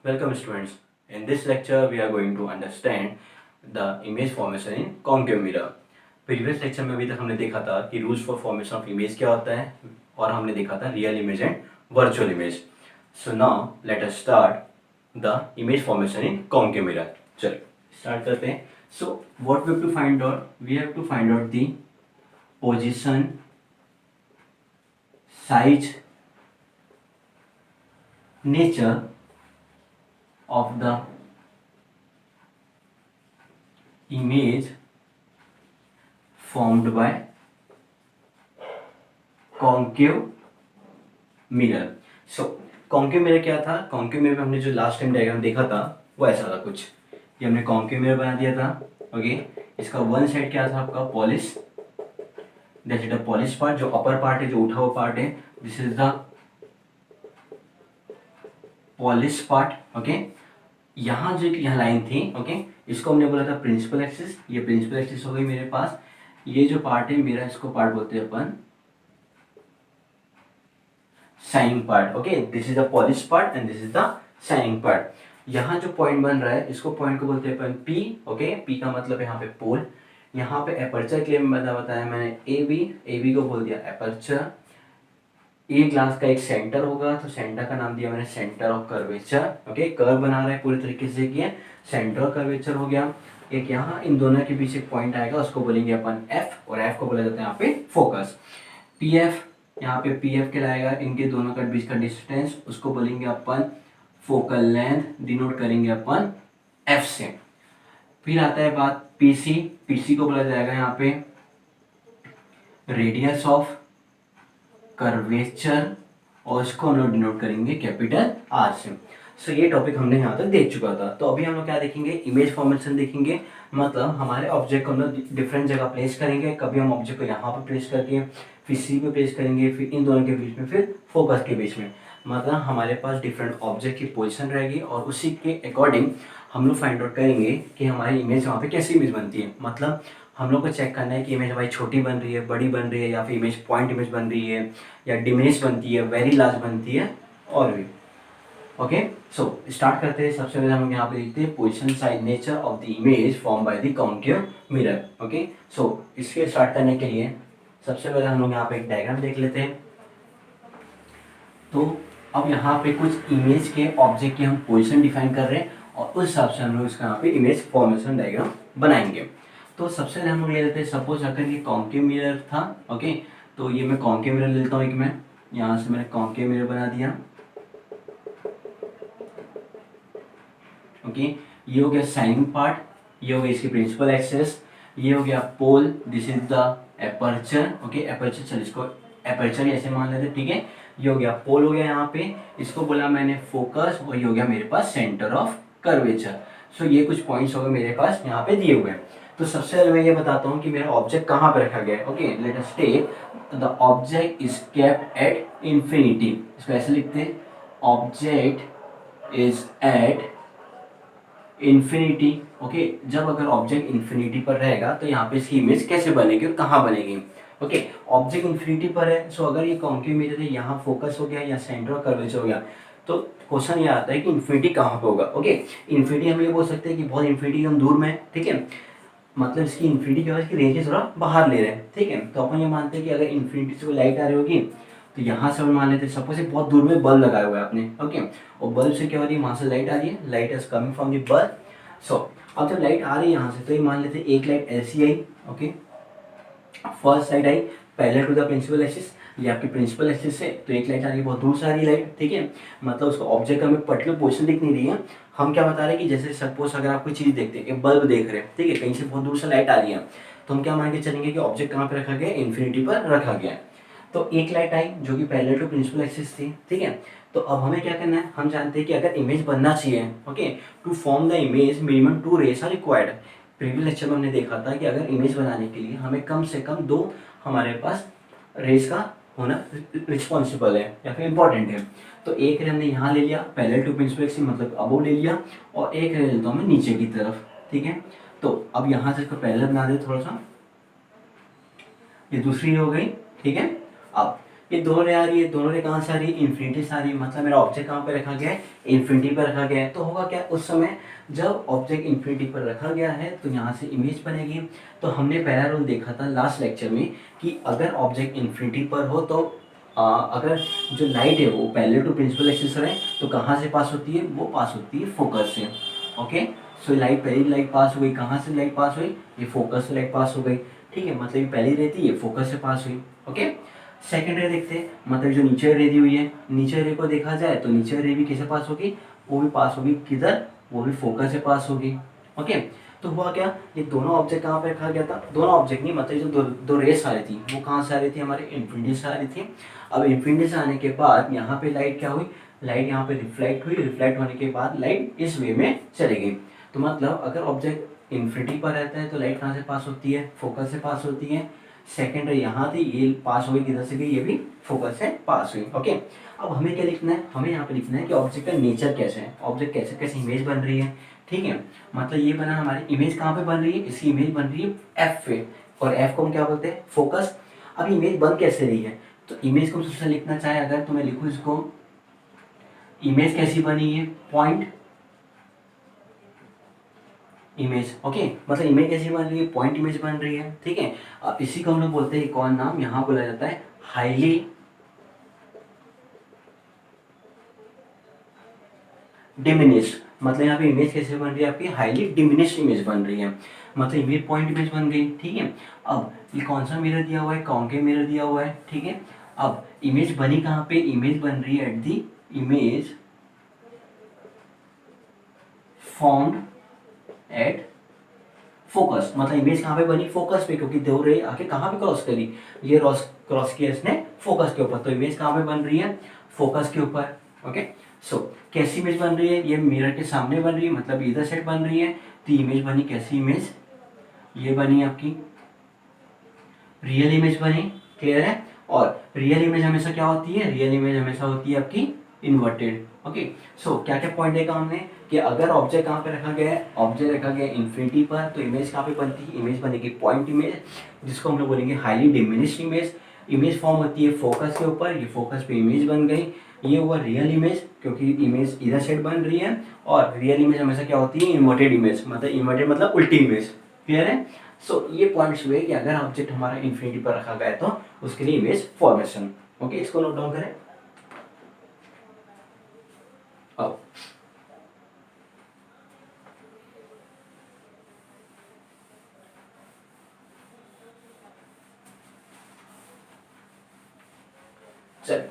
Welcome students. In this lecture we are going to understand the image formation in concave mirror. Previous lecture में अभी तक हमने देखा था कि rules for formation of image क्या होता है और हमने देखा था real image and virtual image. So now let us start the image formation in concave mirror. चलो स्टार्ट करते हैं. So what we have to find out, we have to find out the position, size, nature of the image formed by concave mirror. So concave mirror क्या था? concave mirror में हमने जो last time diagram देखा था वो ऐसा था कुछ. ये हमने concave mirror बना दिया था. ओके, इसका वन साइड क्या था आपका? Polish. That is the polish part, जो अपर पार्ट है, जो उठा हुआ पार्ट है. This is the polish part. Okay, यहाँ जो यहाँ लाइन थी, ओके, इसको हमने बोला था प्रिंसिपल एक्सिस. ये प्रिंसिपल एक्सिस हो गई मेरे पास. ये जो पार्ट है मेरा, इसको पार्ट बोलते हैं अपन shining part. Okay, this is the polish part and this is the shining part. यहाँ जो पॉइंट बन रहा है, इसको पॉइंट को बोलते हैं अपन पी. ओके, पी का मतलब है यहाँ पे पोल. यहाँ पे एपर्चर के लिए बताया मैंने ए बी को बोल दिया एपर्चर. ए ग्लास का एक सेंटर होगा, तो सेंटर का नाम दिया मैंने centre of curvature. Okay, curve बना रहा है पूरी तरीके से किया, सेंटर ऑफ कर्वेचर हो गया. एक यहाँ इन दोनों के बीच एक पॉइंट आएगा, उसको बोलेंगे अपन एफ, और एफ को बोला जाता है यहाँ पे फोकस. पी एफ, यहाँ पे पी एफ कहलाएगा इनके दोनों के बीच का डिस्टेंस, उसको बोलेंगे अपन फोकल लेंथ, डिनोट करेंगे अपन एफ से. फिर आता है बात पीसी. पीसी को बोला जाएगा यहाँ पे रेडियस ऑफ कर्वेचर, और इसको हम लोग डिनोट करेंगे कैपिटल आर से. सो ये टॉपिक हमने यहाँ तक देख चुका था. तो अभी हम लोग क्या देखेंगे? इमेज फॉर्मेशन देखेंगे. मतलब हमारे ऑब्जेक्ट को हम लोग डिफरेंट जगह प्लेस करेंगे. कभी हम ऑब्जेक्ट को यहाँ पर प्लेस करके फिर सी पे प्लेस करेंगे, फिर इन दोनों के बीच में, फिर फोकस के बीच में. मतलब हमारे पास डिफरेंट ऑब्जेक्ट की पोजिशन रहेगी और उसी के अकॉर्डिंग हम लोग फाइंड आउट करेंगे कि हमारी इमेज वहाँ पे कैसी इमेज बनती है. मतलब हम लोग को चेक करना है कि इमेज हमारी छोटी बन रही है, बड़ी बन रही है, या फिर इमेज पॉइंट इमेज बन रही है, या डिमिनिश बनती है, वेरी लार्ज बनती है, और भी. ओके, सो स्टार्ट करते हैं. सबसे पहले हम यहाँ पे देखते हैं position, size, nature of the image form by the concave mirror. Okay, so इसके स्टार्ट करने के लिए सबसे पहले हम लोग यहाँ पे एक डायग्राम देख लेते हैं. तो अब यहाँ पे कुछ इमेज के ऑब्जेक्ट की हम पोजीशन डिफाइन कर रहे हैं, और उस हिसाब से हम लोग इसका यहाँ पे इमेज फॉर्मेशन डायग्राम बनाएंगे. तो सबसे पहले हम लोग ले लेते हैं, सपोज अगर ये कॉन्केव मिरर था. ओके, तो ये मैं कॉन्केव मिरर लेता हूँ. एक मैं यहाँ से मैंने कॉन्केव मिरर बना दिया. ओके, ये हो गया शाइनिंग पार्ट, ये हो गया इसकी प्रिंसिपल एक्सिस, ये हो गया pole, this is the aperture. Okay, aperture, चल इसको एपर्चर ऐसे मान लेते. ठीक है, ये हो गया पोल, हो गया यहाँ पे, इसको बोला मैंने फोकस, और ये हो गया मेरे पास सेंटर ऑफ कर्वेचर. सो ये कुछ पॉइंट्स हो गए मेरे पास यहाँ पे दिए हुए हैं. तो सबसे पहले मैं ये बताता हूँ कि मेरा ऑब्जेक्ट कहाँ पे रखा गया है. Okay, let us take the object is kept at infinity. इसको ऐसे लिखते हैं, object is at infinity. Okay, जब अगर ऑब्जेक्ट इंफिनिटी पर रहेगा तो यहाँ पे इसकी इमेज कैसे बनेगी और कहाँ बनेगी. ओके, ऑब्जेक्ट इंफिनिटी पर है, सो अगर ये कॉन्केव मिरर है, यहाँ फोकस हो गया या सेंटर ऑफ कर्वेचर हो गया, तो क्वेश्चन ये आता है कि इंफिनिटी कहाँ पे होगा. ओके, इंफिनिटी हम ये बोल सकते हैं कि बहुत इंफिनिटी हम दूर में है. ठीक है, मतलब इसकी इंफिनिटी क्या है, इसकी रेंज थोड़ा बाहर ले रहे हैं. ठीक है, तो अपन ये मानते हैं कि अगर इंफिनिटी से कोई लाइट आ रही होगी, तो यहाँ से हम मान लेते हैं सपोज बहुत दूर में बल्ब लगाया हुआ है आपने. ओके, और बल्ब से क्या हो रही है, वहाँ से लाइट आ रही है, light is coming from the bulb. So अब जब लाइट आ रही है यहाँ से, तो ये मान लेते हैं एक लाइट ऐसी आई. ओके, फर्स्ट साइड आई parallel to the principal axis, ये आपकी प्रिंसिपल एक्सिस है, तो एक लाइट आ रही है बहुत दूर से आ रही लाइट. ठीक है, मतलब उसका ऑब्जेक्ट का हमें पर्टिकुलर पोजीशन दिख नहीं रही है. हम क्या बता रहे हैं कि जैसे सपोज अगर आप कोई चीज़ देखते हैं, एक बल्ब देख रहे हैं, ठीक है, कहीं से बहुत दूर से लाइट आ रही है, तो हम क्या मान के चलेंगे कि ऑब्जेक्ट कहाँ पे रखा गया है, इन्फिनिटी पर रखा गया है. तो एक लाइट आई जो कि पैरेलल टू प्रिंसिपल एक्सिस थी. ठीक है, तो अब हमें क्या करना है, हम जानते हैं कि अगर इमेज बनना चाहिए, okay, to form the image minimum 2 rays are required. Previous lecture में हमने देखा था कि अगर इमेज बनाने के लिए हमें कम से कम 2 हमारे पास रेस का होना रिस्पॉन्सिबल है या फिर इंपॉर्टेंट है. तो एक रे हमने यहाँ ले लिया पैरेलल टू प्रिंसिपल एक्सिस, मतलब अबव ले लिया, और एक रे लेता हूँ मैं नीचे की तरफ. ठीक है, तो अब यहाँ से इसको पैरेलल बना दे थोड़ा सा, ये दूसरी हो गई. ठीक है, अब ये दोनों रे आ रही है, दोनों रे कहाँ से आ रही है, इन्फिनिटी से आ रही है, मतलब मेरा ऑब्जेक्ट कहाँ पे रखा गया है, इन्फिनिटी पर रखा गया है। तो होगा क्या, उस समय जब ऑब्जेक्ट इन्फिनिटी पर रखा गया है तो यहाँ से इमेज बनेगी। तो हमने पहला रूल देखा था लास्ट लेक्चर में कि अगर ऑब्जेक्ट इन्फिनिटी पर हो तो अगर जो लाइट है वो पैरेलल टू प्रिंसिपल एक्सिस रहे तो कहाँ से पास होती है, वो पास होती है फोकस से। ओके, सो लाइट, पहली लाइट पास हो गई, कहाँ से लाइट पास हुई, ये फोकस से लाइट पास हो गई। ठीक है, मतलब ये पहली रे थी, ये फोकस से पास हुई। ओके, सेकेंड रे देखते हैं, मतलब जो नीचे रे दी हुई है, नीचे रे को देखा जाए तो नीचे रे भी किसे पास होगी, वो भी पास होगी किधर, वो भी फोकस से पास होगी। ओके, तो हुआ क्या, ये दोनों ऑब्जेक्ट कहाँ पे रखा गया था, दोनों ऑब्जेक्ट नहीं, मतलब जो दो रेस आ रही थी वो कहाँ से आ रही थी, हमारे इन्फिनिटी से आ रही थी। अब इन्फिनिटी से आने के बाद यहाँ पे लाइट क्या हुई, लाइट यहाँ पे रिफ्लेक्ट हुई, रिफ्लेक्ट होने के बाद लाइट इस वे में चली गई। तो मतलब अगर ऑब्जेक्ट इन्फिनिटी पर रहता है तो लाइट कहाँ से पास होती है, फोकस से पास होती है। सेकेंड रे यहाँ थी, ये पास हुई किधर से भी, ये भी फोकस से पास हुई। ओके, अब हमें क्या लिखना है, हमें यहाँ पे लिखना है कि ऑब्जेक्ट का नेचर कैसे है, ऑब्जेक्ट कैसे कैसे इमेज बन रही है। ठीक है, मतलब ये बना हमारी इमेज कहाँ पे बन रही है, इसकी इमेज बन रही है एफ पे, और एफ को हम क्या बोलते हैं, फोकस। अब इमेज बन कैसे रही है, तो इमेज को सबसे लिखना चाहे अगर तो मैं लिखूँ इसको, इमेज कैसी बनी है, पॉइंट इमेज। ओके, मतलब इमेज कैसी बन रही है, पॉइंट इमेज बन रही है। ठीक है, अब इसी को हम लोग बोलते हैं, एक और नाम यहाँ बोला जाता है हाईली डिमिनिश्ड। मतलब यहाँ पे इमेज कैसे बन रही है आपकी, हाईली डिमिनिश्ड इमेज बन रही है, मतलब इमेज पॉइंट इमेज बन गई। ठीक है, अब ये कौन सा मिरर दिया हुआ है, कॉन्केव मिरर दिया हुआ है। ठीक है, अब इमेज बनी कहाँ पे, इमेज बन रही है at the image formed at focus. मतलब इमेज कहाँ पे बनी, फोकस पे, क्योंकि दो रे आके कहाँ पे क्रॉस करी, ये क्रॉस किया इसने फोकस के ऊपर, तो इमेज कहाँ पे बन रही है, फोकस के ऊपर। ओके, सो कैसी इमेज बन रही है, ये मिरर के सामने बन रही है, मतलब इधर साइड बन रही है। तो इमेज बनी कैसी इमेज, ये बनी आपकी रियल इमेज बनी। क्लियर है, और रियल इमेज हमेशा क्या होती है, रियल इमेज हमेशा होती है आपकी इन्वर्टेड। ओके, सो क्या क्या पॉइंट देखा हमने कि अगर ऑब्जेक्ट कहाँ पे रखा गया है, ऑब्जेक्ट रखा गया है इन्फिनिटी पर, तो इमेज कहाँ पे बनती है, इमेज बनेगी पॉइंट इमेज, जिसको हम लोग बोलेंगे highly diminished image. Image form होती है फोकस के ऊपर, ये फोकस पे इमेज बन गई, ये हुआ रियल इमेज, क्योंकि इमेज इधर साइड बन रही है। और रियल इमेज हमेशा क्या होती है, इन्वर्टेड इमेज, मतलब इन्वर्टेड मतलब उल्टी इमेज। क्लियर है, सो ये पॉइंट्स हुए कि अगर ऑब्जेक्ट हमारा इन्फिनिटी पर रखा गया है तो उसके लिए इमेज फॉर्मेशन। ओके, इसको नोट डाउन करें। अब चल,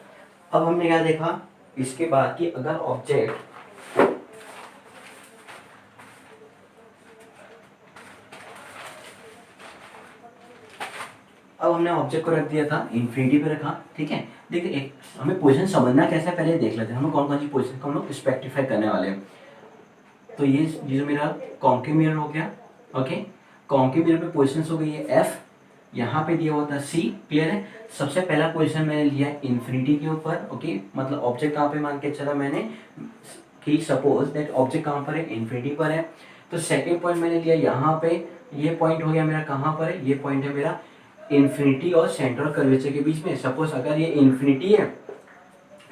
अब हमने क्या देखा इसके बाद कि अगर ऑब्जेक्ट अब हमने ऑब्जेक्ट को रख दिया था इन्फिनिटी पे रखा। ठीक है, देखिए एक हमें पोजीशन समझना कैसा है पहले देख लेते हैं, हमें कौन कौन सी पोजीशन को हम लोग स्पेक्टिफाई करने वाले हैं। तो ये जो मेरा कॉन्केव मिरर हो गया। ओके, कॉन्केव मिरर पे पोजीशन हो गई है एफ, यहाँ पे दिया हुआ था सी। क्लियर है, सबसे पहला पोजीशन मैंने लिया इन्फिनिटी के ऊपर। ओके, मतलब ऑब्जेक्ट कहाँ पे मान के चला मैंने कि सपोज दैट ऑब्जेक्ट कहाँ पर है, इन्फिनिटी पर है। तो सेकेंड पॉइंट मैंने लिया यहाँ पे, ये पॉइंट हो गया मेरा कहाँ पर है, ये पॉइंट है मेरा इन्फिनिटी और सेंटर कर्वेचर के बीच में। सपोज अगर ये इन्फिनिटी है,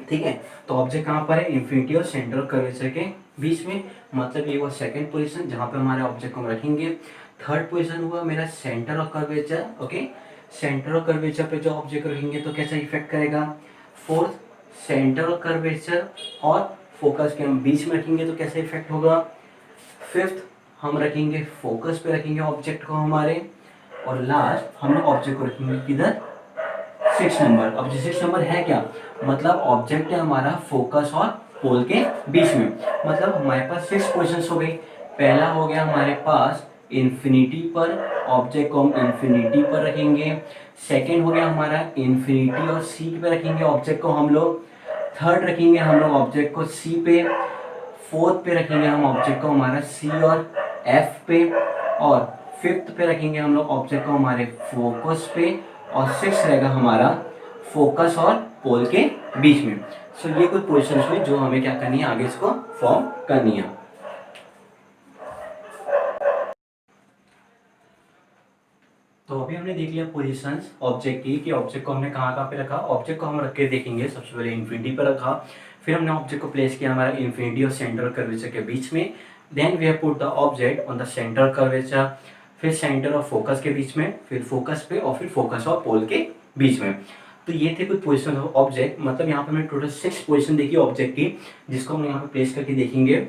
ठीक है, तो ऑब्जेक्ट कहाँ पर है, इन्फिनिटी और सेंटर कर्वेचर के बीच में, मतलब ये हुआ सेकंड पोजीशन जहाँ पे हमारे ऑब्जेक्ट को हम रखेंगे। थर्ड पोजीशन हुआ मेरा centre of curvature. Okay, centre of curvature पे जो ऑब्जेक्ट रखेंगे तो कैसा इफेक्ट करेगा। फोर्थ, सेंटर ऑफ कर्वेचर और फोकस के हम बीच में रखेंगे तो कैसा इफेक्ट होगा। फिफ्थ, हम रखेंगे फोकस पे रखेंगे ऑब्जेक्ट को हमारे, और लास्ट हम लोग ऑब्जेक्ट को रखेंगे किधर, 6 नंबर। अब जो 6 नंबर है क्या, मतलब ऑब्जेक्ट है हमारा फोकस और पोल के बीच में, मतलब हमारे पास 6 पोजीशंस हो गई। पहला हो गया हमारे पास इन्फिनिटी पर, ऑब्जेक्ट को हम इन्फिनिटी पर रखेंगे। सेकंड हो गया हमारा इन्फिनिटी और सी पे रखेंगे ऑब्जेक्ट को हम लोग। थर्ड रखेंगे हम लोग ऑब्जेक्ट को सी पे। फोर्थ पे रखेंगे हम ऑब्जेक्ट को हमारा सी और एफ पे। और फिफ्थ पे रखेंगे हम लोग ऑब्जेक्ट को हमारे फोकस पे। और सिक्स रहेगा हमारा फोकस और पोल के बीच में। सो ये कुछ पोजीशंस हुई जो हमें क्या करनी है, आगे इसको फॉर्म करनी है। तो अभी हमने हमने देख लिया पोजीशंस ऑब्जेक्ट की कि ऑब्जेक्ट को हमने कहाँ कहाँ पे रखा। ऑब्जेक्ट को हम रख के देखेंगे, सबसे पहले इन्फिनिटी पर रखा, फिर हमने ऑब्जेक्ट को प्लेस किया हमारा इन्फिनिटी और सेंटर कर्वेचर के बीच में। Then we have put the object on the centre curvature, फिर सेंटर और फोकस के बीच में, फिर फोकस पे और फिर फोकस और पोल के बीच में। तो ये थे कुछ पोजीशन ऑफ ऑब्जेक्ट, मतलब यहाँ पे हमने टोटल 6 पोजीशन देखी ऑब्जेक्ट की, जिसको हम यहाँ पे प्लेस करके देखेंगे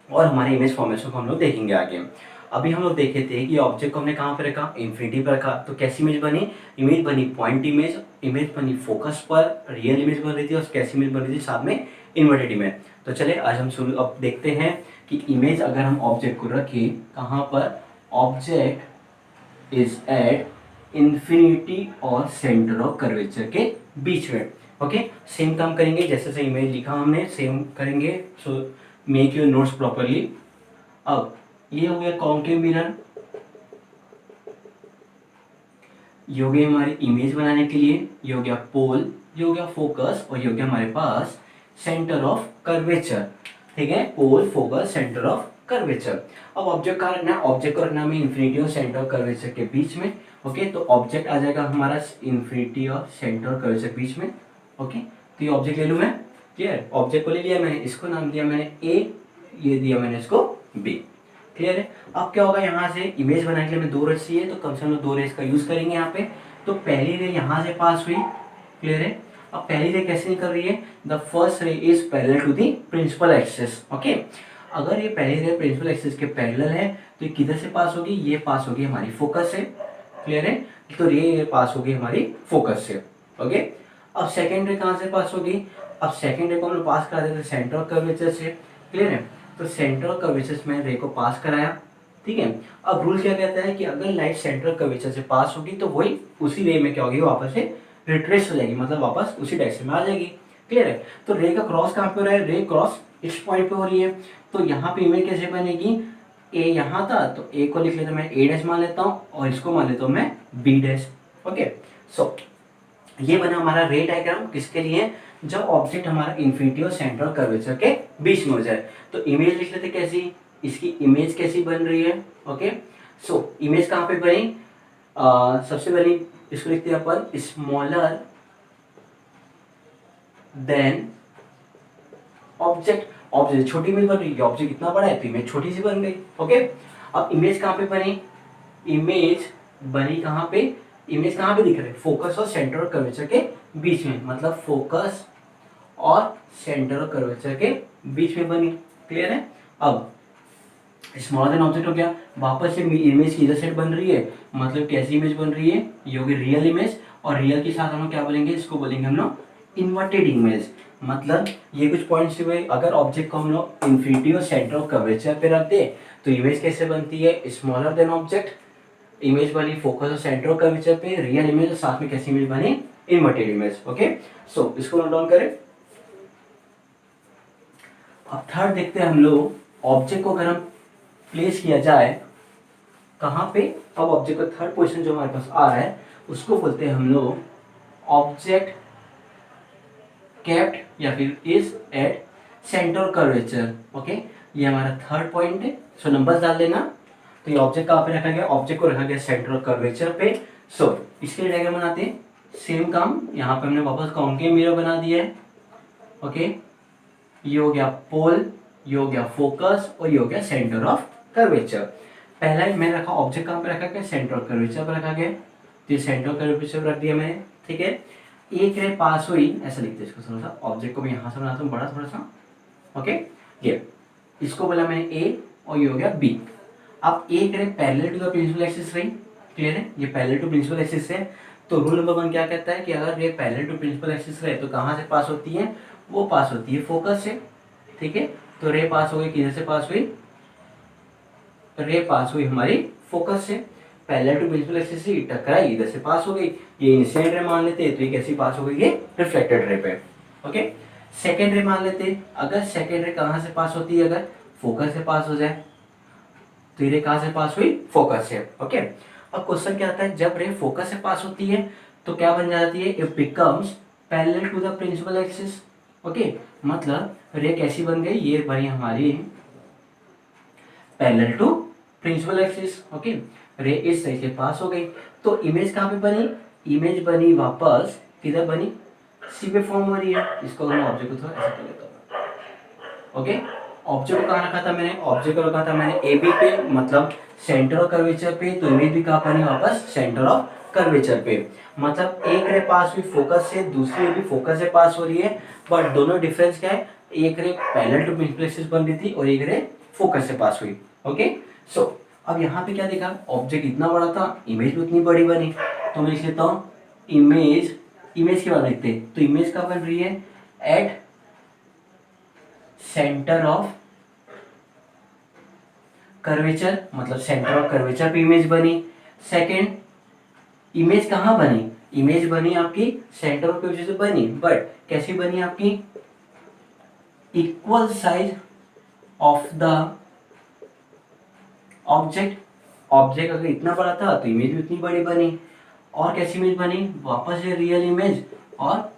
और हमारे इमेज फॉर्मेशन को हम लोग देखेंगे आगे। अभी हम लोग देखे थे कि ऑब्जेक्ट को हमने कहाँ पे रखा, इन्फिनिटी पर रखा, तो कैसी इमेज बनी, इमेज बनी पॉइंट इमेज, इमेज बनी फोकस पर, रियल इमेज बन रही थी, और कैसी इमेज बन रही थी साथ में इन्वर्टेड इमेज। तो चले आज हम शुरू अब देखते हैं कि इमेज अगर हम ऑब्जेक्ट को रखें कहाँ पर, ऑब्जेक्ट इज एट इन्फिनिटी और सेंटर ऑफ कर्वेचर के बीच में। ओके, सेम काम करेंगे जैसे से इमेज लिखा हमने सेम करेंगे। So make your notes properly. अब ये हो गया कॉन्केव मिरर, ये हो गई हमारी इमेज बनाने के लिए, ये हो गया पोल, ये हो गया फोकस, और ये हो गया हमारे पास सेंटर ऑफ कर्वेचर। ठीक है, पोल, फोकस, सेंटर ऑफ कर्वेचर। अब ऑब्जेक्ट का रखना है, ऑब्जेक्ट को रखना है इन्फिनिटी और सेंटर ऑफ कर्वेचर के बीच में। ओके, तो ऑब्जेक्ट आ जाएगा हमारा इन्फिनिटी और सेंटर ऑफ कर्वेचर के बीच में। ओके, तो ये ऑब्जेक्ट ले लूँ मैं, क्लियर, ऑब्जेक्ट को ले लिया मैंने, इसको नाम दिया मैंने ए, ये दिया मैंने इसको बी। क्लियर है। अब क्या होगा, यहाँ से इमेज बनाने के लिए हमें 2 रेस चाहिए, तो कम से कम 2 रेस का यूज करेंगे यहाँ पे। तो पहली रे यहाँ से पास हुई, क्लियर है। अब पहली रे कैसे निकल रही है, the first ray is parallel to the principal axis. Okay, अगर ये पहली रे प्रिंसिपल एक्सिस के पैरेलल है तो ये किधर से पास होगी, ये पास होगी हमारी फोकस से, क्लियर है। तो ये पास होगी हमारी फोकस से। ओके, अब सेकेंड रे कहाँ से पास होगी, अब सेकेंड रे को हम लोग पास करा देते सेंटर ऑफ कर्वेचर से, क्लियर है। तो सेंटर ऑफ कर्वेचर में रे को पास कराया, ठीक है। अब रूल क्या कहता है कि अगर लाइट सेंटर ऑफ कर्वेचर से पास होगी तो वही उसी रे में क्या होगी, वापस से रिट्रेस हो जाएगी, मतलब वापस उसी डायरेक्शन में आ जाएगी, क्लियर है। तो रे का क्रॉस कहाँ पे हो रहा है, रे क्रॉस इस पॉइंट पे हो रही है। तो यहाँ पे इमेज कैसे बनेगी, ए यहाँ था तो ए को लिख लेता मैं ए डैश मान लेता हूँ, और इसको मान लेता हूँ मैं बी डैश। ओके, सो ये बना हमारा रे डायग्राम, किसके लिए, जब ऑब्जेक्ट हमारा इन्फिनिटी और सेंटर ऑफ कर्वेचर के बीच में हो जाए। तो इमेज लिख लेते कैसी, इसकी इमेज कैसी बन रही है। ओके, सो इमेज कहाँ पे बनी, सबसे पहले इसको लिखते हैं अपन स्मॉलर देन ऑब्जेक्ट। ऑब्जेक्ट छोटी इमेज बन रही है, ऑब्जेक्ट इतना बड़ा है तो इमेज छोटी सी बन गई। ओके, अब इमेज कहाँ पे बनी, इमेज बनी कहाँ पे, इमेज कहाँ पे दिख रहा है, फोकस और सेंटर और कर्वेचर के बीच में, मतलब फोकस और सेंटर और कर्वेचर के बीच में बनी, क्लियर है। अब स्मॉलर देन ऑब्जेक्ट हो गया, वापस से इमेज की इधर साइड बन रही है, मतलब कैसी इमेज बन रही है, ये होगी रियल इमेज, और रियल के साथ हम लोग क्या बोलेंगे, इसको बोलेंगे हम लोग इन्वर्टेड इमेज। मतलब ये कुछ पॉइंट्स हुए, अगर ऑब्जेक्ट को हम लोग इन्फिनिटी और सेंटर ऑफ कर्वेचर पे रख दे तो इमेज कैसे बनती है, स्मॉलर देन ऑब्जेक्ट, इमेज बनी फोकस और सेंटर ऑफ कर्वेचर पे, रियल इमेज और साथ में कैसी इमेज बनी, इन्वर्टेड इमेज। ओके, सो इसको नोट डाउन करें। अब थर्ड देखते हैं हम लोग, ऑब्जेक्ट को अगर हम प्लेस किया जाए कहाँ पे, अब ऑब्जेक्ट का थर्ड पोजीशन जो हमारे पास आ रहा है उसको बोलते हैं हम लोग ऑब्जेक्ट केप्ट या फिर is at centre curvature. Okay, ये हमारा थर्ड पॉइंट है। सो नंबर्स डाल देना। तो ये ऑब्जेक्ट कहाँ पे रखा गया, ऑब्जेक्ट को रखा गया सेंटर कर्वेचर पे। सो इसके लिए डायग्राम बनाते हैं, सेम काम यहाँ पे हमने वापस कॉन्केव मिरर बना दिया है। ओके, ये हो गया पोल, ये हो गया फोकस, और ये हो गया सेंटर ऑफ कर्वेचर। पहला ही मैंने रखा ऑब्जेक्ट कहाँ पे रखा गया, सेंटर ऑफ कर्वेचर पर रखा गया, तो ये सेंटर ऑफ कर्वेचर रख दिया मैंने, ठीक है। एक रे पास हुई, ऐसा लिखते हैं इसको, थोड़ा सा ऑब्जेक्ट को मैं यहाँ से बनाता हूँ बड़ा थोड़ा सा। ओके, ये इसको बोला मैंने ए, और ये हो गया बी। अब एक ray parallel to the principal axis रही, क्लियर है, ये पैरेलल टू प्रिंसिपल एक्सिस है। तो रूल नंबर 1 क्या कहता है कि अगर ये पैरेलल टू प्रिंसिपल एक्सिस रहे तो कहाँ से पास होती है, वो पास होती है फोकस से, ठीक है। तो रे पास हो गई, किधर से पास हुई, रे पास हुई हमारी फोकस से, पैरेलल टू प्रिंसिपल एक्सिस से टकराई, इधर से पास हो गई, ये इंसिडेंट रे मान लेते हैं तो ये कैसी पास हो गई, ये रिफ्लेक्टेड रे पे। ओके, सेकेंड रे मान लेते हैं, अगर सेकेंड रे कहाँ से पास होती है, अगर फोकस से पास हो जाए तो ये रे कहाँ से पास हुई, फोकस से। ओके, अब क्वेश्चन क्या आता है, जब रे फोकस से पास होती है तो क्या बन जाती है, it becomes parallel to the principal axis. Okay, मतलब रे कैसी बन गई, ये बनी हमारी parallel to principal axis. Okay, ray इस सही से पास हो गई। तो तो इमेज कहाँ पे बनी, इमेज बनी वापस किधर बनी, सी पे फॉर्म हो रही है। इसको मैं ऑब्जेक्ट को थोड़ा ऐसे कर लेता हूँ। ओके, ऑब्जेक्ट को कहाँ रखा था मैंने, ऑब्जेक्ट को रखा था मैंने ए बी पे, मतलब सेंटर ऑफ कर्वेचर पे, तो इमेज भी कहाँ बनी वापस सेंटर ऑफ कर्वेचर पे। मतलब एक रे पास हुई फोकस से, दूसरी भी फोकस से पास हो रही है, बट दोनों डिफरेंस क्या है, एक ray parallel to principal axis बन रही थी और एक रे फोकस से पास हुई। ओके, सो अब यहाँ पे क्या देखा, ऑब्जेक्ट इतना बड़ा था, इमेज भी उतनी बड़ी बनी, तो मैं लिख लेता हूँ इमेज, इमेज के बाद लिखते हैं, तो इमेज कहाँ बन रही है, एट सेंटर ऑफ कर्वेचर, मतलब सेंटर ऑफ कर्वेचर पे इमेज बनी। सेकंड, इमेज कहाँ बनी, इमेज बनी आपकी सेंटर ऑफ कर्वेचर से बनी, बट कैसी बनी आपकी, equal size of the object. Object अगर इतना बड़ा था तो इमेज भी उतनी बड़ी बनी। और कैसी इमेज बनी, वापस से रियल इमेज और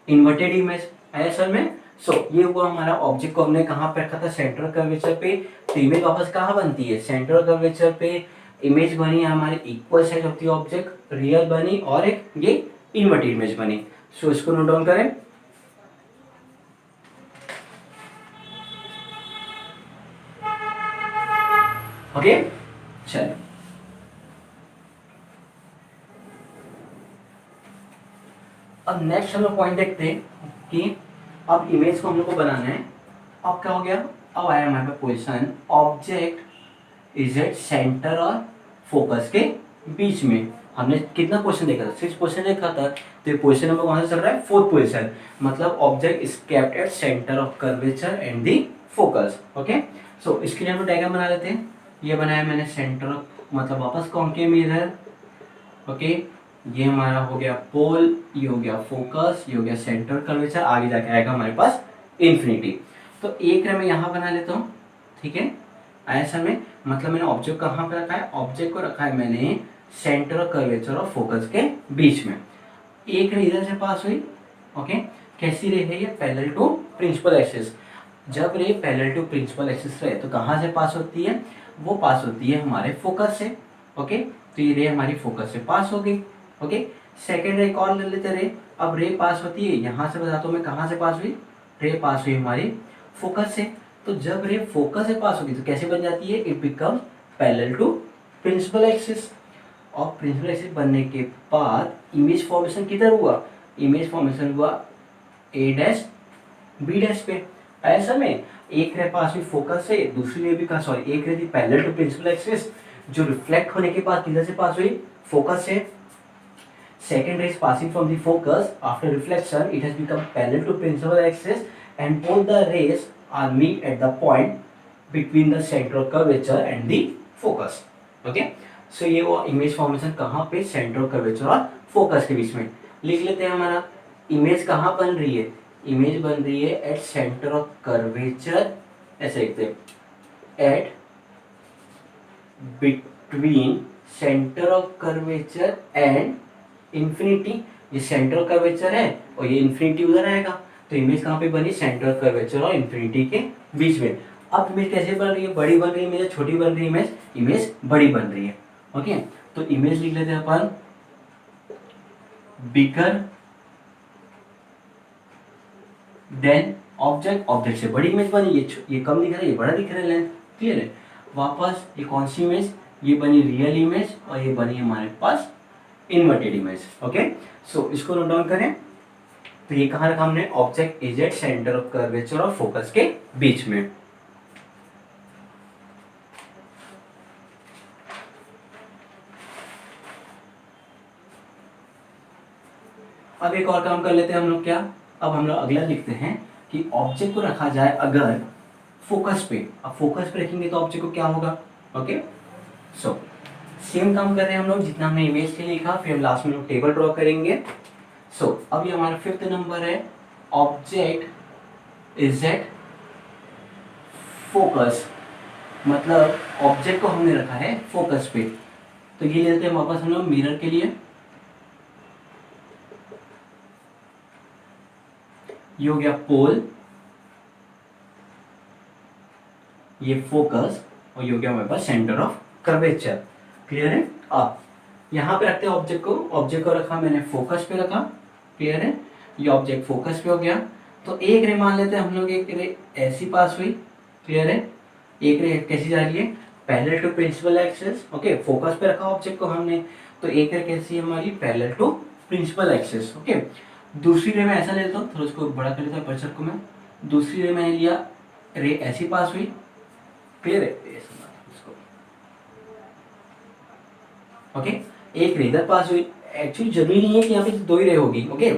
इन्वर्टेड इमेज है असल में। सो ये हुआ हमारा, ऑब्जेक्ट को हमने कहाँ पे रखा था, सेंट्रल कर्वेचर पे, तो इमेज वापस कहाँ बनती है, सेंट्रल कर्वेचर पे। इमेज बनी है हमारे equal size of the object, real बनी, और एक ये इन्वर्टेड इमेज बनी। सो इसको नोट डाउन करें। ओके, चलो अब नेक्स्ट हम लोग पॉइंट देखते हैं कि अब इमेज को हम लोग को बनाना है। अब क्या हो गया, अब आया हमारे पास position, object is at centre और फोकस के बीच में। हमने कितना क्वेश्चन देखा था, 6 क्वेश्चन देखा था, तो ये पोजीशन नंबर कौन सा चल रहा है, 4th पोजीशन, मतलब object is kept at centre of curvature and the focus. Okay, so इसके लिए हम डायग्राम बना लेते हैं। ये बनाया मैंने सेंटर ऑफ, मतलब वापस कॉन्केव मिरर। ओके, ये हमारा हो गया पोल, ये हो गया फोकस, ये हो गया सेंटर कर्वेचर, आगे जाके आएगा हमारे पास इन्फिनिटी। तो एक मैं यहाँ बना लेता हूँ, ठीक है, ऐसा में मतलब मैंने ऑब्जेक्ट कहाँ पे रखा है, ऑब्जेक्ट को रखा है मैंने सेंटर और कर्वेचर और फोकस के बीच में। एक रे इधर से पास हुई। ओके, कैसी रे है ये, पैरेलल टू प्रिंसिपल एक्सिस। जब रे पैरेलल टू प्रिंसिपल एक्सिस रहे तो कहाँ से पास होती है, वो पास होती है हमारे फोकस से। ओके, तो ये रे हमारी फोकस से पास हो गई। ओके, सेकेंड रे कॉल ले लेते रे, अब रे पास होती है, यहाँ से बताता हूँ मैं कहाँ से पास हुई, रे पास हुई हमारी फोकस से। तो जब रे फोकस से पास होगी तो कैसे बन जाती है, it becomes parallel to principal axis. और प्रिंसिपल एक्सिस बनने के बाद इमेज फॉर्मेशन किधर हुआ, इमेज फॉर्मेशन हुआ ए डैश बी डैश पे। ऐसा में एक रे पास हुई फोकस से, दूसरी रे भी कहा, सॉरी एक रे थी पैरेलल टू प्रिंसिपल एक्सिस, जो रिफ्लेक्ट होने के बाद किधर से पास हुई, फोकस से। Second ray is passing from the focus. After reflection, it has become parallel to principal axis, and both the rays are meet at the point between the center of curvature and the focus. Okay? So ये वो image formation कहाँ पे, centre of curvature और focus के बीच में। लिख लेते हैं हमारा इमेज कहाँ बन रही है, इमेज बन रही है एट सेंटर ऑफ कर्वेचर, ऐसे लिखते हैं at between centre of curvature and infinity. ये सेंट्रल कर्वेचर है और ये इन्फिनिटी उधर आएगा, तो इमेज कहाँ पे बनी, सेंट्रल कर्वेचर और इन्फिनिटी के बीच में। अब इमेज कैसे बन रही है, बड़ी बन रही है इमेज, छोटी बन रही है इमेज, इमेज बड़ी बन रही है। ओके, तो इमेज लिख लेते हैं अपन बिगर देन ऑब्जेक्ट, ऑब्जेक्ट से बड़ी इमेज बनी, ये कम दिख रहा है, ये बड़ा दिख रहा है लेंथ, क्लियर है। वापस ये कौन सी इमेज, ये बनी रियल इमेज और ये बनी हमारे पास इन्वर्टेड इमेज। ओके, सो इसको नोट डाउन करें। तो ये कहाँ रखा हमने, object is at centre of curvature और फोकस के बीच में। अब एक और काम कर लेते हैं हम लोग, क्या, अब हम लोग अगला लिखते हैं कि ऑब्जेक्ट को रखा जाए अगर फोकस पे। अब फोकस पे रखेंगे तो ऑब्जेक्ट को क्या होगा। ओके, सो सेम काम कर रहे हैं हम लोग जितना हमने इमेज के लिए लिखा, फिर हम लास्ट में लोग टेबल ड्रॉ करेंगे। सो अब ये हमारा 5th नंबर है, ऑब्जेक्ट इज एट फोकस, मतलब ऑब्जेक्ट को हमने रखा है फोकस पे। तो ये लेते हैं वापस हम लोग मिरर के लिए, ये हो गया पोल, ये फोकस, और ये हो गया हमारे पास सेंटर ऑफ कर्वेचर। क्लियर है। अब यहाँ पे रखते हैं ऑब्जेक्ट को, ऑब्जेक्ट को रखा मैंने फोकस पे रखा, क्लियर है, ये ऑब्जेक्ट फोकस पे हो गया। तो एक रे मान लेते हैं हम लोग, एक रे ऐसी पास हुई, क्लियर है, एक रे कैसी जा रही है, parallel to principal axis, okay, focus पे रखा ऑब्जेक्ट को हमने, तो एक रे कैसी है हमारी, parallel to principal axis, okay. दूसरी रे में ऐसा लेता हूँ, थोड़ा उसको बड़ा कर लेता हूँ अपर्चर को मैं, दूसरी रे मैंने लिया, रे ऐसी पास हुई, क्लियर है, ओके, एक रे इधर पास हुई। एक्चुअली जरूरी नहीं है कि यहाँ पे दो ही रे होगी, ओके,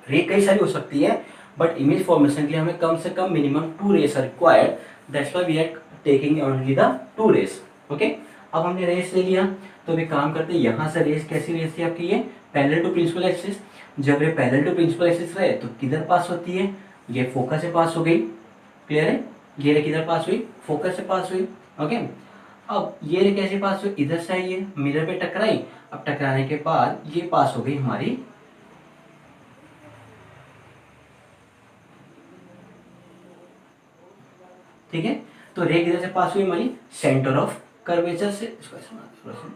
रे कई सारी हो सकती है, बट इमेज फॉर्मेशन के लिए हमें कम से कम minimum 2 rays are required, that's why we are taking only the 2 rays, okay. अब हमने रेस ले लिया, तो अभी काम करते हैं, यहाँ से रेस कैसी रेस थी आपकी, ये पैरेलल टू प्रिंसिपल एक्सिस। जब ये पैरेलल टू प्रिंसिपल एक्सिस रहे तो किधर पास होती है, ये फोकस से पास हो गई, क्लियर है, ये रे किधर पास हुई, फोकस से पास हुई, ओके। अब ये रे कैसे पास हुई, इधर से आई है, मिरर पे टकराई, अब टकराने के बाद ये पास हो गई हमारी, ठीक है। तो रे किधर से पास हुई हमारी, सेंटर ऑफ कर्वेचर से, इसको ऐसे थोड़ा सा,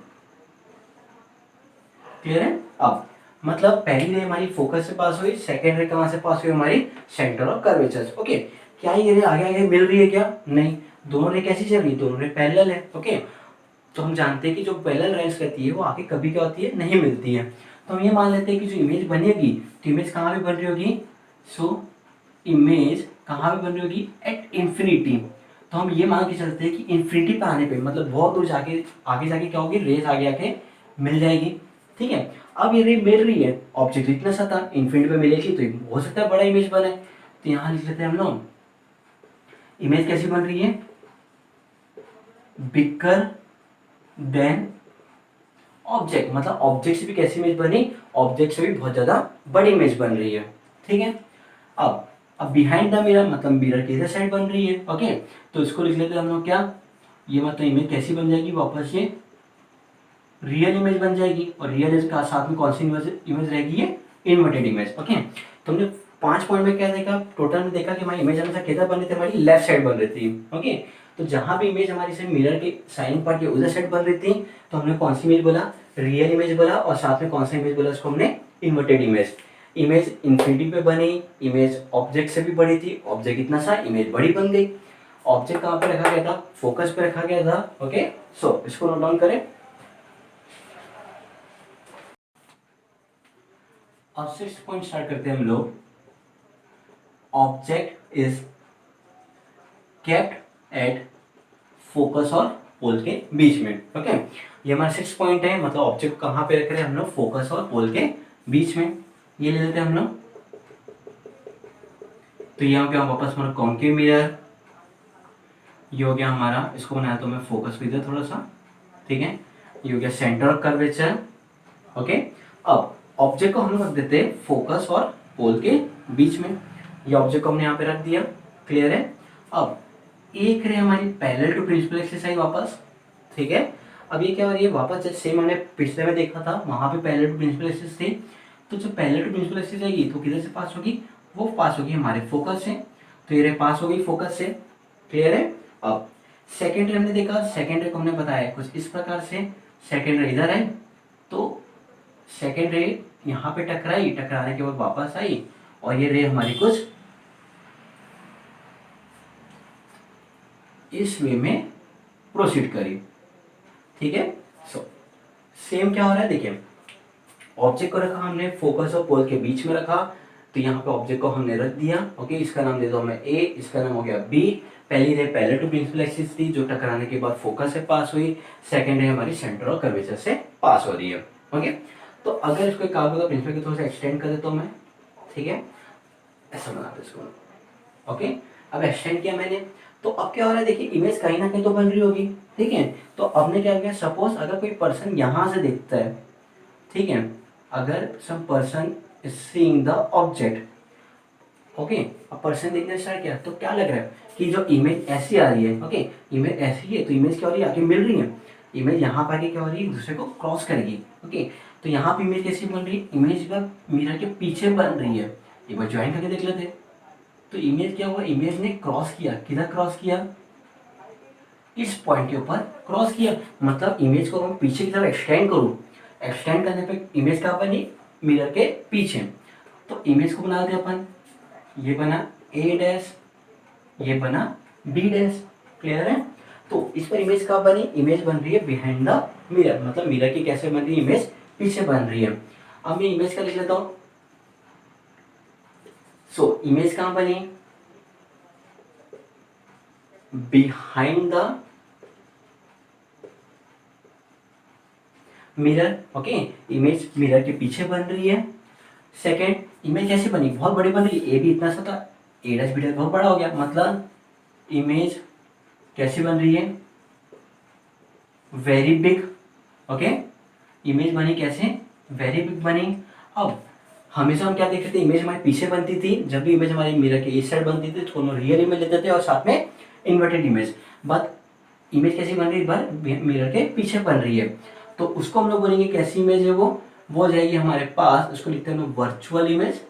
क्लियर है। अब मतलब पहली रे हमारी फोकस से पास हुई, सेकंड रे कहां से पास हुई हमारी, सेंटर ऑफ कर्वेचर से, ओके। क्या ये रे आगे आगे मिल रही है क्या, नहीं, दोनों रे कैसी चल रही है, दोनों रे पैरेलल है, ओके। तो हम जानते हैं कि जो पैरेलल रेस रहती है वो आगे कभी क्या होती है, नहीं मिलती है। तो हम ये मान लेते हैं कि जो इमेज बनेगी, तो इमेज कहाँ पे बन रही होगी, सो इमेज कहाँ पे बन रही होगी, एट इंफिनिटी। तो हम ये मान के चलते हैं कि इंफिनिटी पे आने पे, मतलब बहुत दूर जाके, आगे जाके क्या होगी, रेस आगे आके मिल जाएगी, ठीक है। अब ये रे मिल रही है, ऑब्जेक्ट इतना सा था, इंफिनिटी पे मिलेगी तो हो सकता है बड़ा इमेज बने। तो यहाँ लिख लेते हैं हम लोग, इमेज कैसी बन रही है, बिगर देन ऑब्जेक्ट, मतलब ऑब्जेक्ट से भी कैसी इमेज बनी, ऑब्जेक्ट से भी बहुत ज्यादा बड़ी इमेज बन रही है, ठीक है। अब बिहाइंड द मिरर, मतलब मिरर के इधर साइड बन रही है, ओके। तो इसको लिख लेते हैं हम लोग क्या, ये मतलब इमेज कैसी बन जाएगी, वापस ये रियल इमेज बन जाएगी, और रियल इमेज का साथ में कौन सी इमेज रहेगी, ये इन्वर्टेड इमेज, ओके। तो हमने 5 पॉइंट में क्या देखा, टोटल में देखा कि हमारी इमेज हमेशा किधर बन रही थी, हमारी लेफ्ट साइड बन रही थी, ओके। तो जहां भी इमेज हमारी से मिरर के साइड पार्ट के उधर साइड बन रही थी, तो हमने कौन सी इमेज बोला, रियल इमेज बोला, और साथ में कौन सा इमेज बोला, उसको हमने इन्वर्टेड इमेज। इमेज इंफिनिटी पे बनी, इमेज ऑब्जेक्ट से भी बड़ी थी, ऑब्जेक्ट इतना सा, इमेज बड़ी बन गई। ऑब्जेक्ट कहाँ पे रखा गया था, फोकस पे रखा गया था, ओके। सो इसको नोट डाउन करें। अब 6 पॉइंट स्टार्ट करते हैं हम लोग, object is kept at focus और पोल के बीच में, ओके। ये हमारा 6 पॉइंट है, मतलब ऑब्जेक्ट कहाँ पे रख रहे हैं हम लोग, फोकस और पोल के बीच में। ये ले लेते हैं हम लोग, तो यहाँ पे हम वापस हमारा कॉन्केव मिरर, ये हो गया हमारा, इसको बनाया तो मैं फोकस पे इधर थोड़ा सा, ठीक है, ये हो गया सेंटर ऑफ कर्वेचर, ओके। अब ऑब्जेक्ट को हम लोग रख देते हैं फोकस और पोल के बीच में, ये ऑब्जेक्ट को हमने यहाँ पे रख दिया, क्लियर है। अब एक रे हमारी पैरेलल टू प्रिंसिपल एक्सिस आई वापस, ठीक है। अब ये क्या हो रही है, वापस जैसे सेम हमने पिछले में देखा था, वहां पे पैरेलल टू प्रिंसिपल एक्सिस थी, तो जो पैरेलल टू प्रिंसिपल एक्सिस आएगी तो किधर से पास होगी, वो पास होगी हमारे फोकस से, तो ये रे पास हो गई फोकस से, क्लियर है। अब सेकेंड रे हमने देखा, सेकेंड रे को हमने बताया कुछ इस प्रकार से, सेकेंड रे इधर है, तो सेकेंड रे यहाँ पे टकराई, टकराने के बाद वापस आई, और ये रे हमारी कुछ इस वे में प्रोसीड करी, ठीक है। सो सेम क्या हो रहा है, देखिए ऑब्जेक्ट को रखा हमने फोकस और पोल के बीच में रखा, तो यहाँ पे ऑब्जेक्ट को हमने रख दिया, ओके। इसका नाम दे दो हमें ए, इसका नाम हो गया बी। पहली रे पैरेलल टू प्रिंसिपल एक्सिस थी, जो टकराने के बाद फोकस से पास हुई, सेकंड रे हमारी सेंटर ऑफ कर्वेचर से पास हो रही है, ओके। तो अगर इसको काम होगा, प्रिंसिपल को थोड़ा सा एक्सटेंड कर देता हूँ मैं, ठीक है, ऐसा बना दो इसको, ओके। अब एक्सटेंड किया मैंने, तो अब क्या हो रहा है, देखिए इमेज कहीं ना कहीं तो बन रही होगी, ठीक है। तो अब ने क्या किया, सपोज अगर कोई पर्सन यहाँ से देखता है, ठीक है, अगर some person is seeing the object, okay, अब पर्सन देखने स्टार्ट किया, तो क्या लग रहा है कि जो इमेज ऐसी आ रही है, ओके, इमेज ऐसी है, तो इमेज क्या हो रही है, आगे मिल रही है, इमेज यहाँ पर आके क्या हो रही है, दूसरे को क्रॉस करेगी, ओके। तो यहाँ पे इमेज कैसी बन रही है, इमेज का मिरर के पीछे बन रही है, एक बार ज्वाइन करके देख लेते हैं। तो इमेज क्या हुआ, इमेज ने क्रॉस किया, किधर क्रॉस किया, इस पॉइंट के ऊपर क्रॉस किया, मतलब इमेज को मैं पीछे की तरफ एक्सटेंड करूँ, एक्सटेंड करने पे इमेज कहाँ बनी, मिरर के पीछे। तो इमेज को बना दिया अपन, ये बना ए डैश, ये बना बी डैश, क्लियर है। तो इस पर इमेज कहाँ बनी, इमेज बन रही है बिहाइंड द मिरर, मतलब मिरर की कैसे बन रही है, इमेज पीछे बन रही है। अब मैं इमेज का लिख लेता हूँ। सो इमेज कहाँ बनी, behind the mirror, okay, image mirror के पीछे बन रही है। सेकेंड, इमेज कैसे बनी, बहुत बड़ी बन रही है, ए भी इतना सा था, ए डैश बी डैश बहुत बड़ा हो गया, मतलब इमेज कैसी बन रही है, वेरी बिग, ओके, इमेज बनी कैसे, वेरी बिग बनी। अब हमेशा हम क्या देखते थे, इमेज हमारे पीछे बनती थी, जब भी इमेज हमारी मिरर के इस साइड बनती थी तो दोनों रियल इमेज लेते थे और साथ में इन्वर्टेड इमेज। बट इमेज कैसी बन रही है, बार मिरर के पीछे बन रही है, तो उसको हम लोग बोलेंगे कैसी इमेज है, वो हो जाएगी हमारे पास, उसको लिखते हैं वर्चुअल इमेज,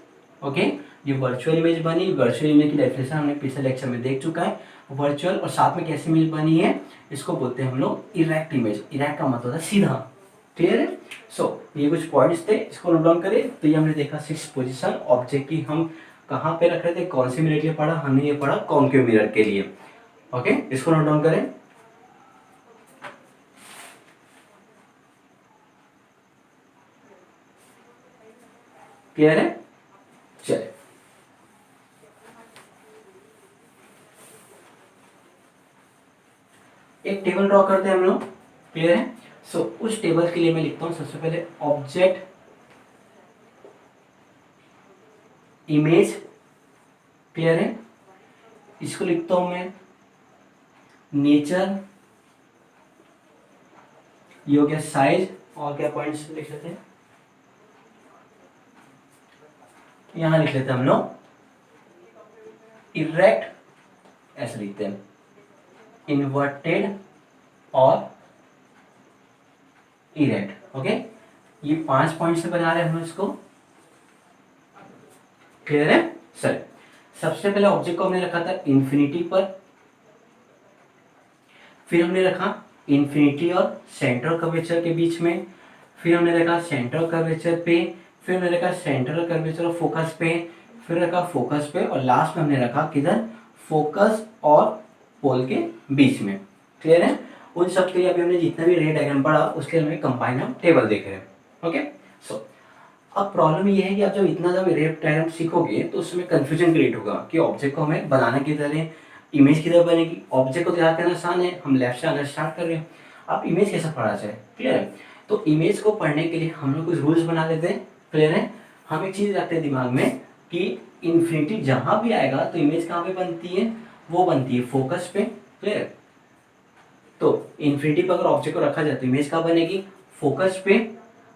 ओके। ये वर्चुअल इमेज बनी, वर्चुअल इमेज की डेफिनेशन हमने पिछले लेक्चर में देख चुका है, वर्चुअल और साथ में कैसी इमेज बनी है, इसको बोलते हैं हम लोग इरेक्ट इमेज, इरेक्ट का मतलब होता है सीधा, क्लियर है। सो ये कुछ पॉइंट्स थे, इसको नोट डाउन करें। तो ये हमने देखा 6 पोजीशन ऑब्जेक्ट की, हम कहाँ पे रख रहे थे, कौन से मिरर के लिए पढ़ा हमने, ये पढ़ा कॉन्केव मिरर के लिए, ओके, इसको नोट डाउन करें। क्लियर है, चलिए एक टेबल ड्रॉ करते हैं हम लोग, क्लियर है। सो उस टेबल के लिए मैं लिखता हूं सबसे पहले ऑब्जेक्ट इमेज, क्लियर है, इसको लिखता हूं मैं नेचर, ये हो गया साइज, और क्या पॉइंट्स लिख लेते हैं, यहां लिख लेते हैं हम लोग इरेक्ट, ऐसे लिखते हैं इन्वर्टेड और इरेक्ट, ओके। ये 5 पॉइंट से बना रहे हैं हम लोग इसको, क्लियर है सर। सबसे पहले ऑब्जेक्ट को हमने रखा था इंफिनिटी पर, फिर हमने रखा इंफिनिटी और सेंटर कर्वेचर के बीच में, फिर हमने रखा सेंटर कर्वेचर पे, फिर हमने रखा सेंटर कर्वेचर और फोकस पे, फिर रखा फोकस पे, और लास्ट में हमने रखा किधर, फोकस और पोल के बीच में, क्लियर है। उन सब के लिए अभी हमने जितना भी रे डायग्राम पढ़ा उसके लिए हमें कंबाइन हम टेबल देख रहे हैं, ओके। सो अब प्रॉब्लम ये है कि आप जब इतना जब रे डायग्राम सीखोगे तो उसमें कंफ्यूजन क्रिएट होगा कि ऑब्जेक्ट को हमें बनाना किधर है, इमेज किधर बनेगी। ऑब्जेक्ट को तैयार करना आसान है, हम लेफ्ट से आना स्टार्ट कर रहे हैं, अब इमेज कैसे पढ़ा जाए, क्लियर है। तो इमेज को पढ़ने के लिए हम लोग कुछ रूल्स बना लेते हैं, क्लियर है। हम एक चीज रखते हैं दिमाग में कि इन्फिनिटी जहां भी आएगा तो इमेज कहाँ पे बनती है, वो बनती है फोकस पे, क्लियर। तो इन्फिनिटी पर अगर ऑब्जेक्ट को रखा जाए तो इमेज कहाँ बनेगी, फोकस पे,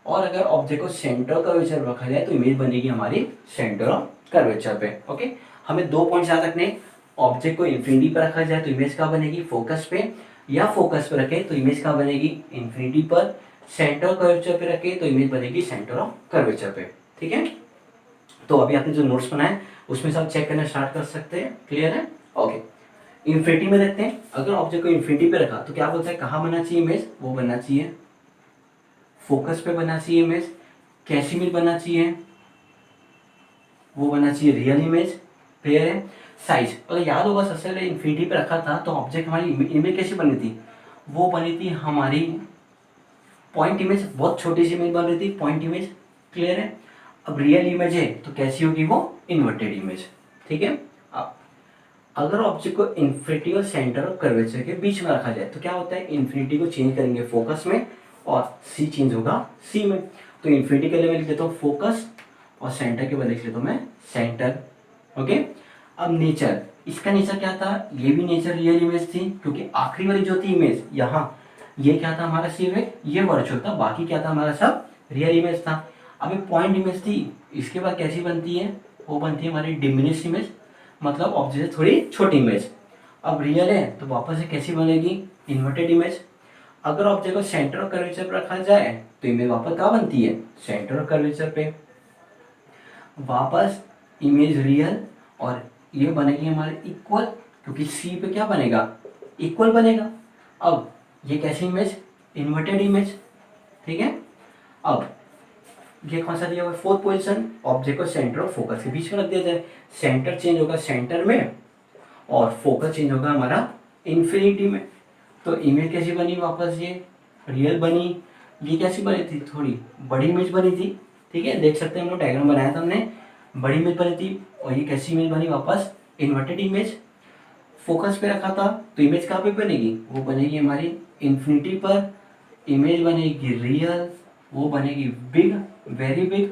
और अगर ऑब्जेक्ट को सेंटर कर्वेचर रखा जाए तो इमेज बनेगी हमारी सेंटर ऑफ कर्वेचर पे, ओके। हमें 2 पॉइंट याद रखने, ऑब्जेक्ट को इन्फिनिटी पर रखा जाए तो इमेज कहाँ बनेगी, फोकस पे, या फोकस पे रखे तो इमेज कहाँ बनेगी, इन्फिनिटी पर, सेंटर कर्वेचर पे रखे तो इमेज बनेगी सेंटर ऑफ कर्वेचर पे, ठीक है। तो अभी आपने जो नोट्स बनाए उसमें से आप चेक करना स्टार्ट कर सकते हैं, क्लियर है, ओके। इन्फिनिटी में देखते हैं, अगर ऑब्जेक्ट को इन्फिनिटी पे रखा तो क्या बोलता है, कहाँ बनना चाहिए इमेज, वो बनना चाहिए फोकस पे बनना चाहिए इमेज, कैसी इमेज बनना चाहिए, वो बनना चाहिए रियल इमेज, क्लियर है। साइज, अगर याद होगा सबसे पहले इन्फिनिटी पे रखा था तो ऑब्जेक्ट हमारी इमेज कैसी बनी थी, वो बनी थी हमारी पॉइंट इमेज, बहुत छोटी सी इमेज बन रही थी पॉइंट इमेज, क्लियर है। अब रियल इमेज है तो कैसी होगी, वो इन्वर्टेड इमेज, ठीक है। अब अगर ऑब्जेक्ट को इन्फिनिटी और सेंटर ऑफ कर्वेचर के बीच में रखा जाए तो क्या होता है, इन्फिनिटी को चेंज करेंगे फोकस में और सी चेंज होगा सी में। तो इन्फिनिटी के लिए मैं लिख देता हूँ फोकस, और सेंटर के बाद लिख लेता हूँ मैं सेंटर, ओके। अब नेचर, इसका नेचर क्या था, ये भी नेचर रियल इमेज थी, क्योंकि आखिरी वाली जो थी इमेज यहाँ, ये क्या था हमारा सिर्फ ये वर्चुअल था, बाकी क्या था हमारा सब रियल इमेज था। अब एक पॉइंट इमेज थी, इसके बाद कैसी बनती है, वो बनती है हमारी डिमिनिश इमेज, मतलब ऑब्जेक्ट थोड़ी छोटी इमेज। अब रियल है तो वापस से कैसी बनेगी, इन्वर्टेड इमेज। अगर ऑब्जेक्ट को सेंटर ऑफ कर्वेचर पर रखा जाए तो इमेज वापस कहाँ बनती है, सेंटर ऑफ कर्वेचर पे, वापस इमेज रियल, और ये बनेगी हमारे इक्वल, क्योंकि सी पे क्या बनेगा, इक्वल बनेगा। अब ये कैसी इमेज, इन्वर्टेड इमेज, ठीक है। अब ये कौन सा दिया हुआ है, फोर्थ पोजीशन, ऑब्जेक्ट को सेंटर और फोकस के बीच में रख दिया जाए, सेंटर चेंज होगा सेंटर में और फोकस चेंज होगा हमारा इन्फिनिटी में। तो इमेज कैसी बनी वापस, ये रियल बनी, ये कैसी बनी थी, थोड़ी बड़ी इमेज बनी थी, ठीक है। देख सकते हैं हम लोग डायग्राम बनाया था हमने, बड़ी इमेज बनी थी। और ये कैसी इमेज बनी वापस, इन्वर्टेड इमेज, फोकस पे रखा था। तो इमेज कहाँ पे बनेगी, वो बनेगी हमारी इन्फिनिटी पर, इमेज बनेगी रियल, वो बनेगी बिग, वेरी बिग,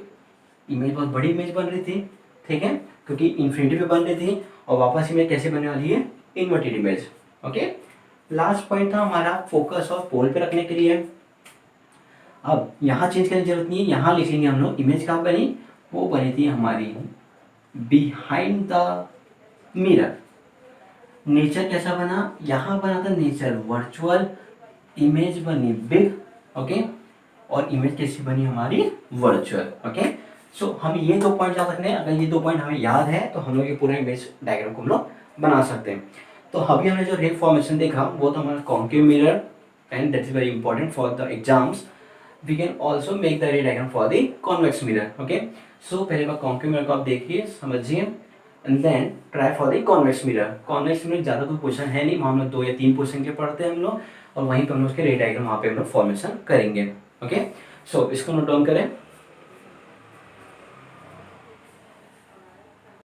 इमेज बहुत बड़ी इमेज बन रही थी, ठीक है, क्योंकि इन्फिनिटी पे बन रही थी। और वापस इमेज कैसे बनने वाली है, inverted image, okay. Last point था हमारा फोकस और पोल पे रखने के लिए। अब यहाँ चेंज करने की जरूरत नहीं है, यहाँ लिखेंगे हम लोग इमेज कहाँ बनी, वो बनी थी हमारी बिहाइंड द मिरर। नेचर कैसा बना, यहाँ बना था नेचर वर्चुअल, इमेज बनी बिग, ओके, और इमेज कैसी बनी हमारी वर्चुअल, ओके। सो हम ये 2 पॉइंट याद रखने हैं। अगर ये 2 पॉइंट हमें याद है तो हम लोग ये पूरा इमेज डायग्राम को हम लोग बना सकते हैं। तो अभी हमने जो रे फॉर्मेशन देखा वो तो हमारा concave mirror, and that is very important for the exams. We can also make the ray diagram for the convex mirror, okay. So पहले बार कॉन्केव मिरर को आप देखिए, समझिए, and then try for the convex mirror. Convex mirror ज़्यादा कोई question है नहीं, वहाँ हम लोग 2 या 3 क्वेश्चन के पढ़ते हैं हम लोग, और वहीं पर हम लोग उसके रे डायग्राम वहाँ पे हम लोग फॉर्मेशन करेंगे, ओके। सो इसको नोट डाउन करें।